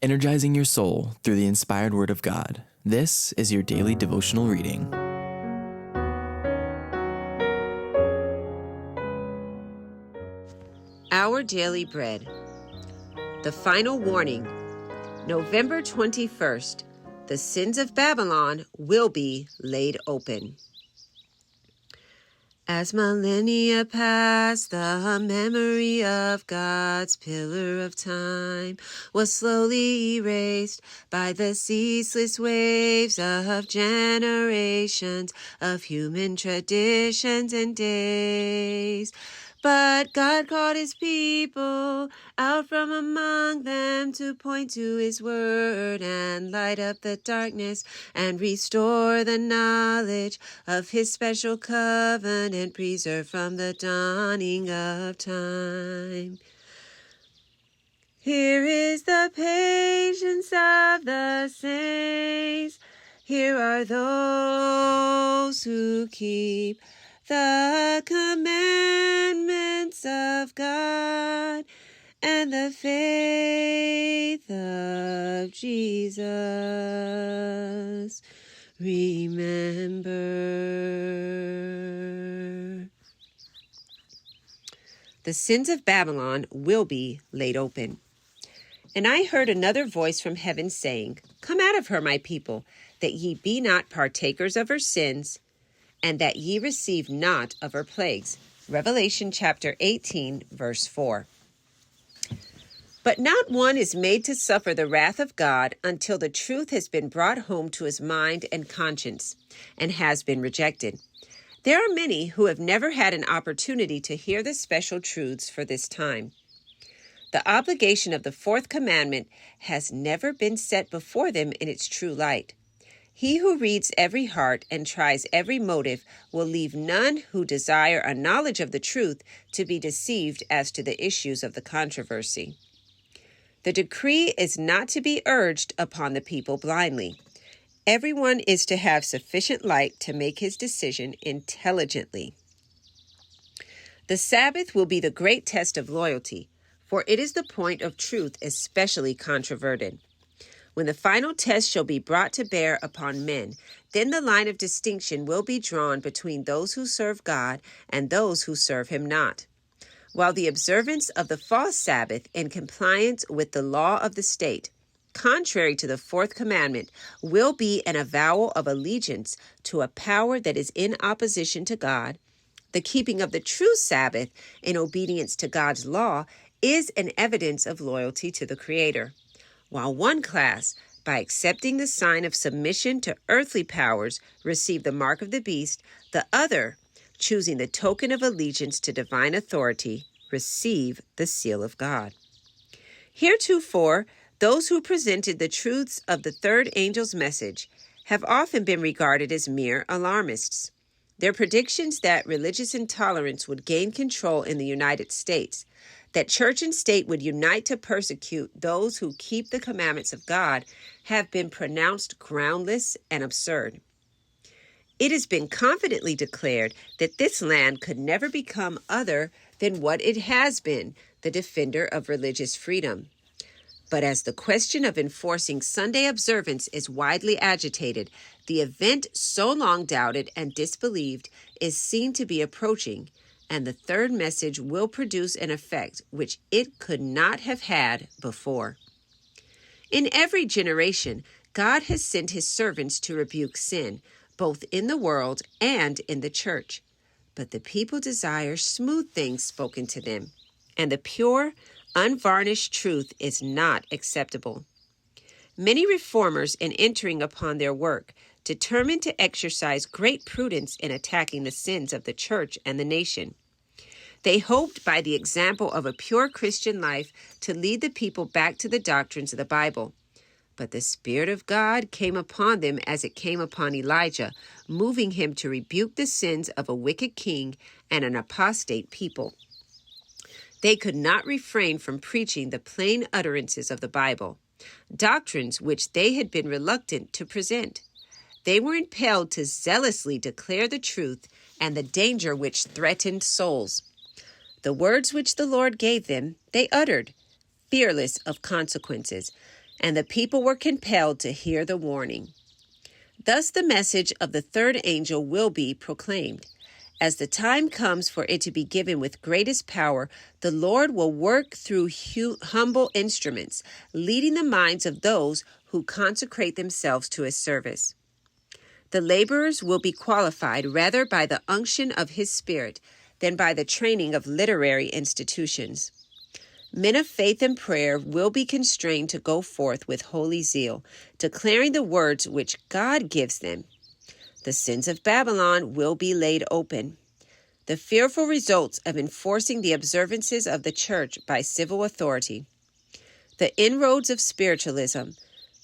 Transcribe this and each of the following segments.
energizing your soul through the inspired Word of God. This is your daily devotional reading. Our Daily Bread. The Final Warning. November 21st. The sins of Babylon will be laid open. As millennia pass, the memory of God's pillar of time was slowly erased by the ceaseless waves of generations of human traditions and days. But God called his people out from among them to point to his word and light up the darkness and restore the knowledge of his special covenant preserved from the dawning of time. Here is the patience of the saints. Here are those who keep the commandments of God and the faith of Jesus. Remember. The sins of Babylon will be laid open. And I heard another voice from heaven saying, Come out of her, my people, that ye be not partakers of her sins, and that ye receive not of her plagues. Revelation chapter 18, verse 4. But not one is made to suffer the wrath of God until the truth has been brought home to his mind and conscience, and has been rejected. There are many who have never had an opportunity to hear the special truths for this time. The obligation of the fourth commandment has never been set before them in its true light. He who reads every heart and tries every motive will leave none who desire a knowledge of the truth to be deceived as to the issues of the controversy. The decree is not to be urged upon the people blindly. Everyone is to have sufficient light to make his decision intelligently. The Sabbath will be the great test of loyalty, for it is the point of truth especially controverted. When the final test shall be brought to bear upon men, then the line of distinction will be drawn between those who serve God and those who serve him not. While the observance of the false Sabbath in compliance with the law of the state, contrary to the fourth commandment, will be an avowal of allegiance to a power that is in opposition to God, the keeping of the true Sabbath in obedience to God's law is an evidence of loyalty to the Creator. While one class, by accepting the sign of submission to earthly powers, receive the mark of the beast, the other, choosing the token of allegiance to divine authority, receive the seal of God. Heretofore, those who presented the truths of the third angel's message have often been regarded as mere alarmists. Their predictions that religious intolerance would gain control in the United States, that church and state would unite to persecute those who keep the commandments of God, have been pronounced groundless and absurd. It has been confidently declared that this land could never become other than what it has been, the defender of religious freedom. But as the question of enforcing Sunday observance is widely agitated, the event so long doubted and disbelieved is seen to be approaching, and the third message will produce an effect which it could not have had before. In every generation, God has sent his servants to rebuke sin, both in the world and in the church. But the people desire smooth things spoken to them, and the pure, unvarnished truth is not acceptable. Many reformers, in entering upon their work, determined to exercise great prudence in attacking the sins of the church and the nation. They hoped by the example of a pure Christian life to lead the people back to the doctrines of the Bible. But the Spirit of God came upon them as it came upon Elijah, moving him to rebuke the sins of a wicked king and an apostate people. They could not refrain from preaching the plain utterances of the Bible, doctrines which they had been reluctant to present. They were impelled to zealously declare the truth and the danger which threatened souls. The words which the Lord gave them, they uttered, fearless of consequences, and the people were compelled to hear the warning. Thus the message of the third angel will be proclaimed. As the time comes for it to be given with greatest power, the Lord will work through humble instruments, leading the minds of those who consecrate themselves to his service. The laborers will be qualified rather by the unction of his Spirit than by the training of literary institutions. Men of faith and prayer will be constrained to go forth with holy zeal, declaring the words which God gives them. The sins of Babylon will be laid open. The fearful results of enforcing the observances of the church by civil authority. The inroads of spiritualism,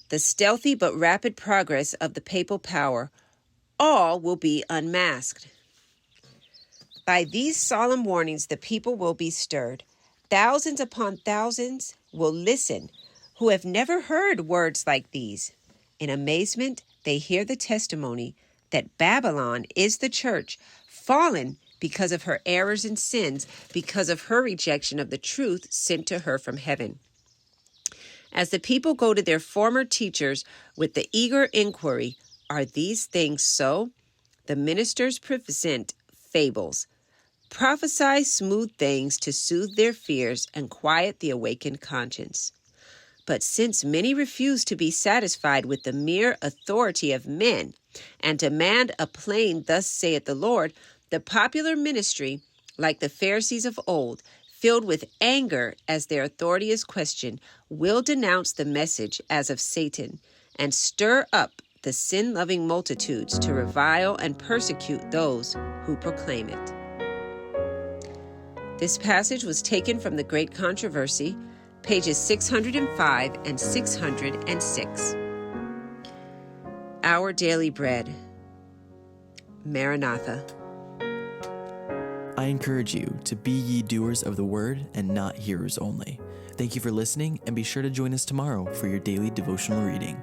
the stealthy but rapid progress of the papal power, all will be unmasked. By these solemn warnings, the people will be stirred. Thousands upon thousands will listen who have never heard words like these. In amazement, they hear the testimony that Babylon is the church, fallen because of her errors and sins, because of her rejection of the truth sent to her from heaven. As the people go to their former teachers with the eager inquiry, "Are these things so?" the ministers present fables. Prophesy smooth things to soothe their fears and quiet the awakened conscience. But since many refuse to be satisfied with the mere authority of men and demand a plain "Thus saith the Lord," the popular ministry, like the Pharisees of old, filled with anger as their authority is questioned, will denounce the message as of Satan and stir up the sin-loving multitudes to revile and persecute those who proclaim it. This passage was taken from the Great Controversy, pages 605 and 606. Our Daily Bread. Maranatha. I encourage you to be ye doers of the word and not hearers only. Thank you for listening, and be sure to join us tomorrow for your daily devotional reading.